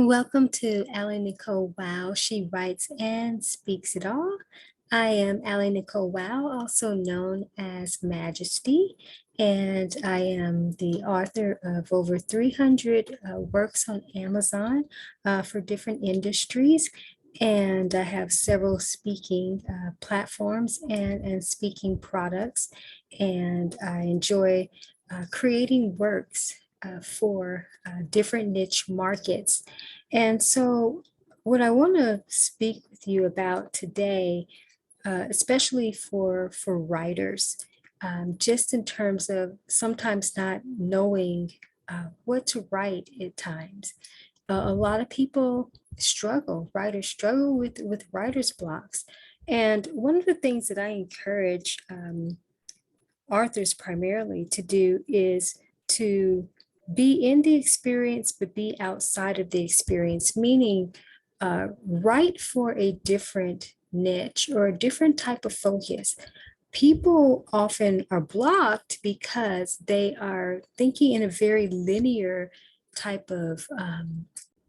Welcome to AliNICOLE WOW. She writes and speaks it all. I am AliNICOLE WOW, also known as Majesty, and I am the author of over 300 works on Amazon for different industries. And I have several speaking platforms and speaking products. And I enjoy creating works for different niche markets. And so what I want to speak with you about today, especially for writers, just in terms of sometimes not knowing what to write at times. A lot of people struggle, writers struggle with writer's blocks. And one of the things that I encourage authors primarily to do is to be in the experience, but be outside of the experience, meaning write for a different niche or a different type of focus. People often are blocked because they are thinking in a very linear type of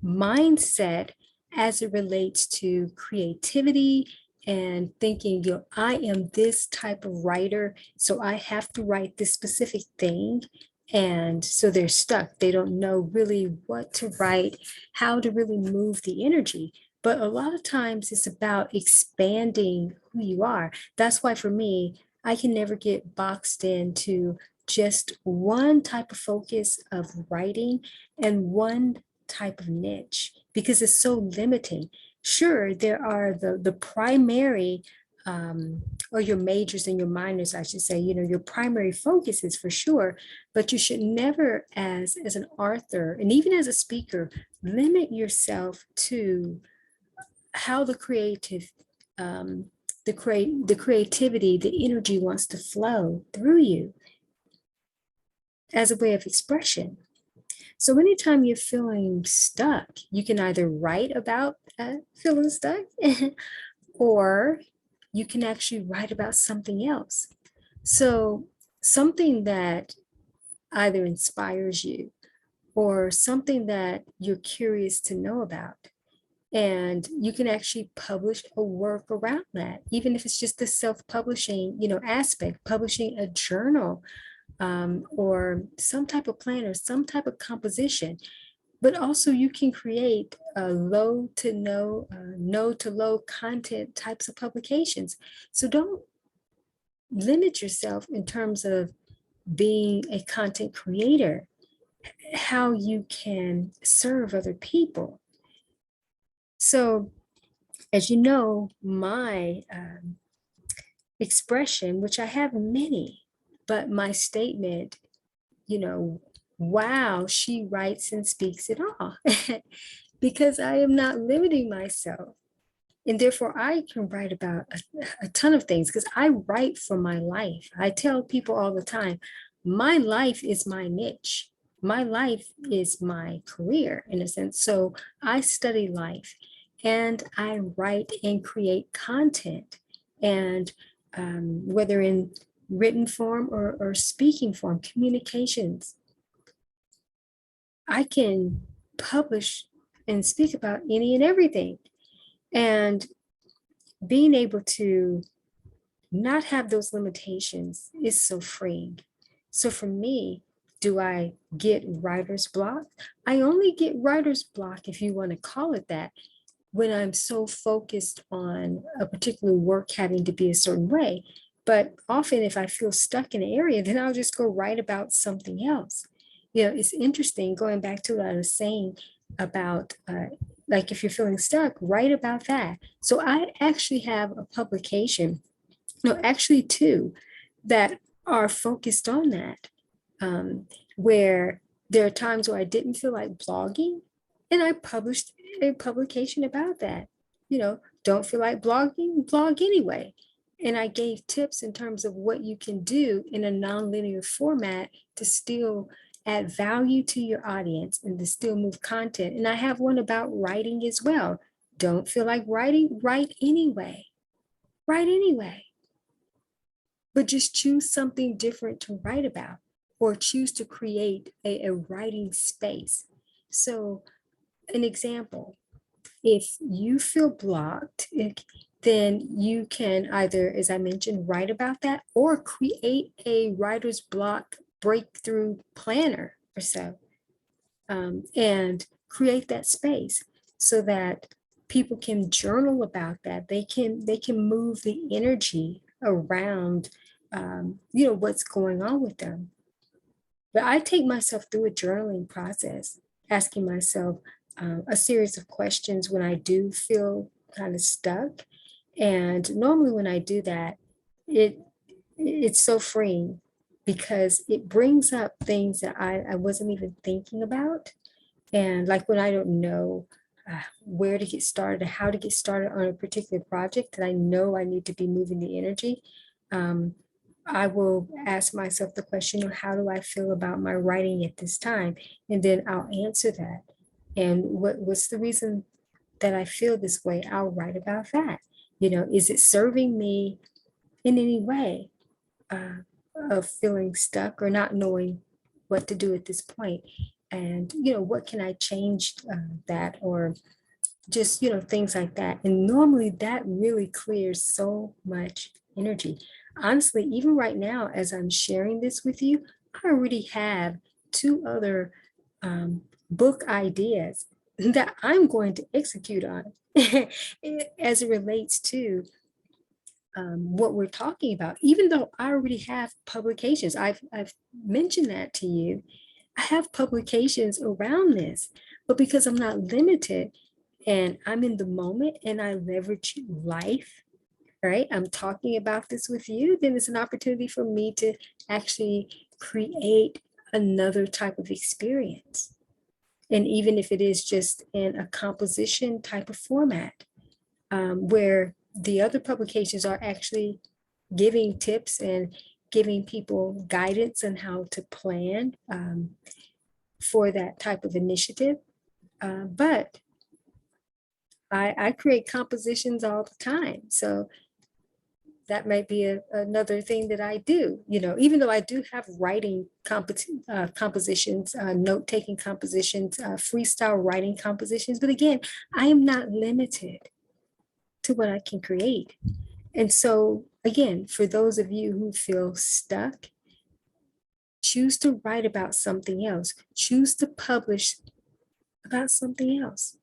mindset as it relates to creativity and thinking, I am this type of writer, so I have to write this specific thing. And so they're stuck. They don't know really what to write, how to really move the energy. But a lot of times it's about expanding who you are. That's why for me, I can never get boxed into just one type of focus of writing and one type of niche because it's so limiting. Sure, there are the primary or your majors and your minors, I should say, your primary focuses for sure, but you should never, as an author and even as a speaker, limit yourself to how the creative, the creativity, the energy wants to flow through you as a way of expression. So anytime you're feeling stuck, you can either write about feeling stuck or you can actually write about something else. So something that either inspires you or something that you're curious to know about. And you can actually publish a work around that, even if it's just the self-publishing, aspect, publishing a journal or some type of plan or some type of composition. But also you can create low to no, no to low content types of publications. So don't limit yourself in terms of being a content creator, how you can serve other people. So as you know, my expression, which I have many, but my statement, wow, she writes and speaks it all because I am not limiting myself. And therefore, I can write about a ton of things because I write for my life. I tell people all the time, my life is my niche. My life is my career in a sense. So I study life and I write and create content. And whether in written form or speaking form, communications, I can publish and speak about any and everything. And being able to not have those limitations is so freeing. So for me, do I get writer's block? I only get writer's block, if you want to call it that, when I'm so focused on a particular work having to be a certain way. But often if I feel stuck in an area, then I'll just go write about something else. It's interesting, going back to what I was saying about like if you're feeling stuck, write about that. So I actually have a publication, no, actually two, that are focused on that, where there are times where I didn't feel like blogging, and I published a publication about that. Don't feel like blogging, blog anyway. And I gave tips in terms of what you can do in a nonlinear format to still add value to your audience and to still move content. And I have one about writing as well. Don't feel like writing, write anyway. Write anyway. But just choose something different to write about or choose to create a writing space. So an example, if you feel blocked, then you can either, as I mentioned, write about that or create a writer's block breakthrough planner or so, and create that space so that people can journal about that. They can move the energy around, what's going on with them. But I take myself through a journaling process, asking myself a series of questions when I do feel kind of stuck. And normally when I do that, it's so freeing because it brings up things that I wasn't even thinking about. And like when I don't know where to get started, how to get started on a particular project that I know I need to be moving the energy, I will ask myself the question of how do I feel about my writing at this time? And then I'll answer that. And what's the reason that I feel this way? I'll write about that. Is it serving me in any way of feeling stuck or not knowing what to do at this point? And, what can I change that, or just, things like that. And normally that really clears so much energy. Honestly, even right now, as I'm sharing this with you, I already have 2 other book ideas that I'm going to execute on as it relates to what we're talking about. Even though I already have publications, I've mentioned that to you. I have publications around this, but because I'm not limited and I'm in the moment and I leverage life, right? I'm talking about this with you, then it's an opportunity for me to actually create another type of experience. And even if it is just in a composition type of format, where the other publications are actually giving tips and giving people guidance on how to plan for that type of initiative. But I create compositions all the time. So that might be another thing that I do, even though I do have writing compositions, note-taking compositions, freestyle writing compositions. But again, I am not limited to what I can create. And so again, for those of you who feel stuck, choose to write about something else. Choose to publish about something else.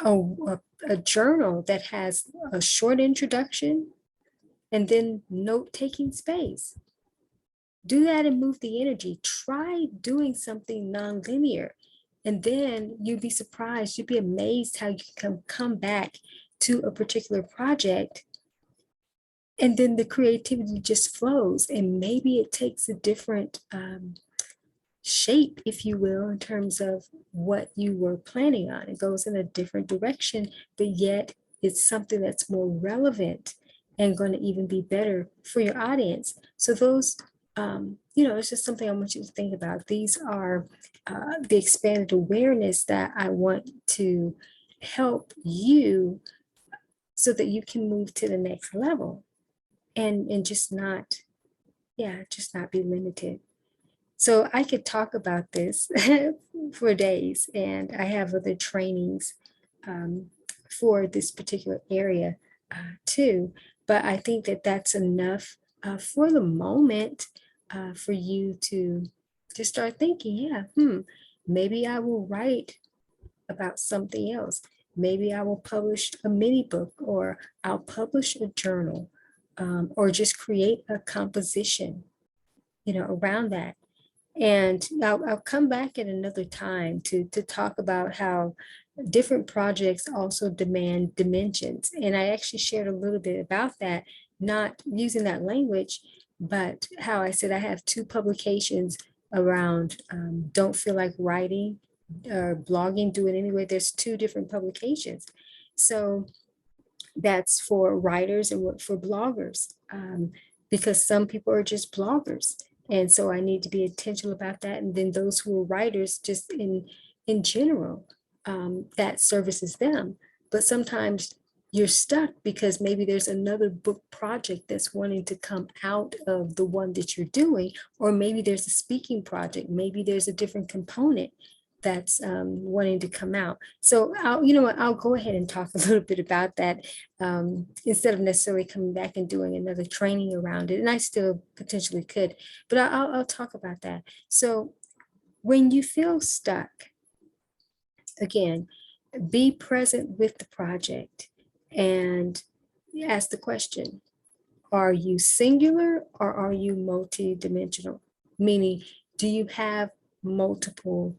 A journal that has a short introduction and then note-taking space. Do that and move the energy. Try doing something nonlinear, and then you'd be surprised, you'd be amazed how you can come back to a particular project, and then the creativity just flows, and maybe it takes a different shape, if you will, in terms of what you were planning on. It goes in a different direction, but yet it's something that's more relevant and going to even be better for your audience. So those, it's just something I want you to think about. These are the expanded awareness that I want to help you so that you can move to the next level and just not be limited. So I could talk about this for days, and I have other trainings for this particular area too. But I think that that's enough for the moment for you to just start thinking, maybe I will write about something else. Maybe I will publish a mini book, or I'll publish a journal, or just create a composition, around that. And I'll come back at another time to talk about how different projects also demand dimensions. And I actually shared a little bit about that, not using that language, but how I said I have 2 publications around don't feel like writing or blogging, do it anyway. There's 2 different publications. So that's for writers and for bloggers, because some people are just bloggers. And so I need to be intentional about that. And then those who are writers, just in general, that services them. But sometimes you're stuck because maybe there's another book project that's wanting to come out of the one that you're doing, or maybe there's a speaking project, maybe there's a different component. that's wanting to come out. So you know what, I'll go ahead and talk a little bit about that instead of necessarily coming back and doing another training around it. And I still potentially could, but I'll talk about that. So when you feel stuck, again, be present with the project and ask the question, are you singular or are you multidimensional? Meaning, do you have multiple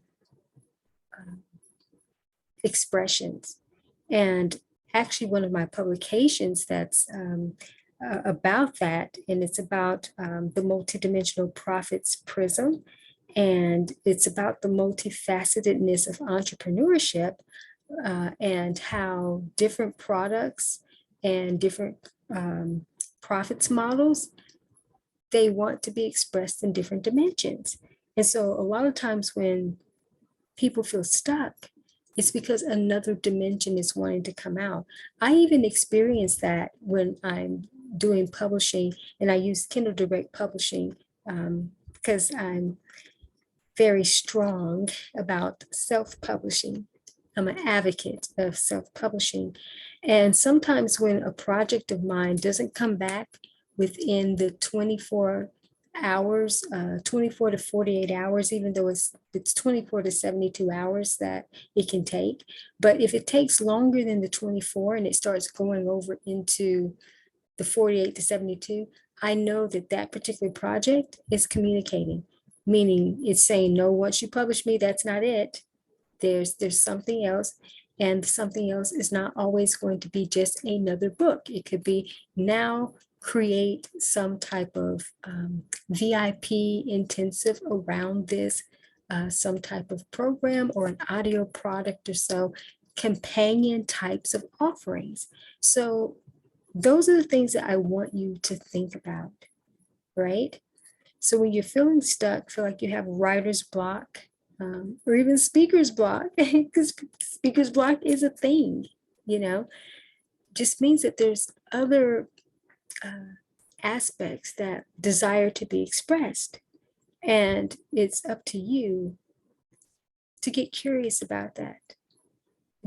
expressions? And actually, one of my publications that's about that, and it's about the multidimensional profits prism, and it's about the multifacetedness of entrepreneurship and how different products and different profits models, they want to be expressed in different dimensions. And so a lot of times when people feel stuck, it's because another dimension is wanting to come out. I even experience that when I'm doing publishing, and I use Kindle Direct Publishing because I'm very strong about self-publishing. I'm an advocate of self-publishing. And sometimes when a project of mine doesn't come back within the 24 hours, 24 to 48 hours, even though it's 24 to 72 hours that it can take. But if it takes longer than the 24 and it starts going over into the 48 to 72, I know that that particular project is communicating, meaning it's saying, no, once you publish me, that's not it. There's something else. And something else is not always going to be just another book. It could be now create some type of VIP intensive around this, some type of program or an audio product or so, companion types of offerings. So those are the things that I want you to think about, right? So when you're feeling stuck, feel like you have writer's block, or even speaker's block, because speaker's block is a thing, you know, just means that there's other aspects that desire to be expressed. And it's up to you to get curious about that.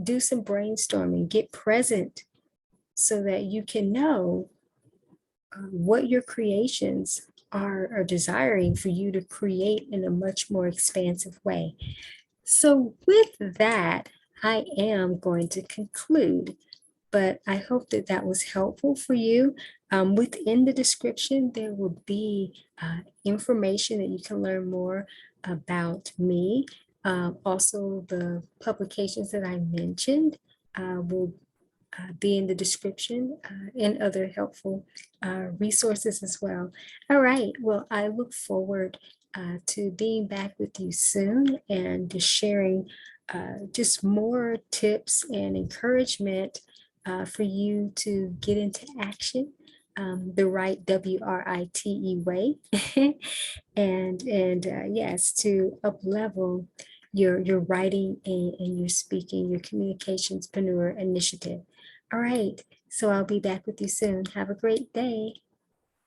Do some brainstorming, get present so that you can know what your creations are desiring for you to create in a much more expansive way. So with that, I am going to conclude, but I hope that that was helpful for you. Within the description, there will be information that you can learn more about me. Also, the publications that I mentioned will be in the description and other helpful resources as well. All right, well, I look forward to being back with you soon and to sharing just more tips and encouragement for you to get into action the right WRITE way, and yes, to up level your writing and your speaking, your communicationspreneur initiative. All right, so I'll be back with you soon. Have a great day.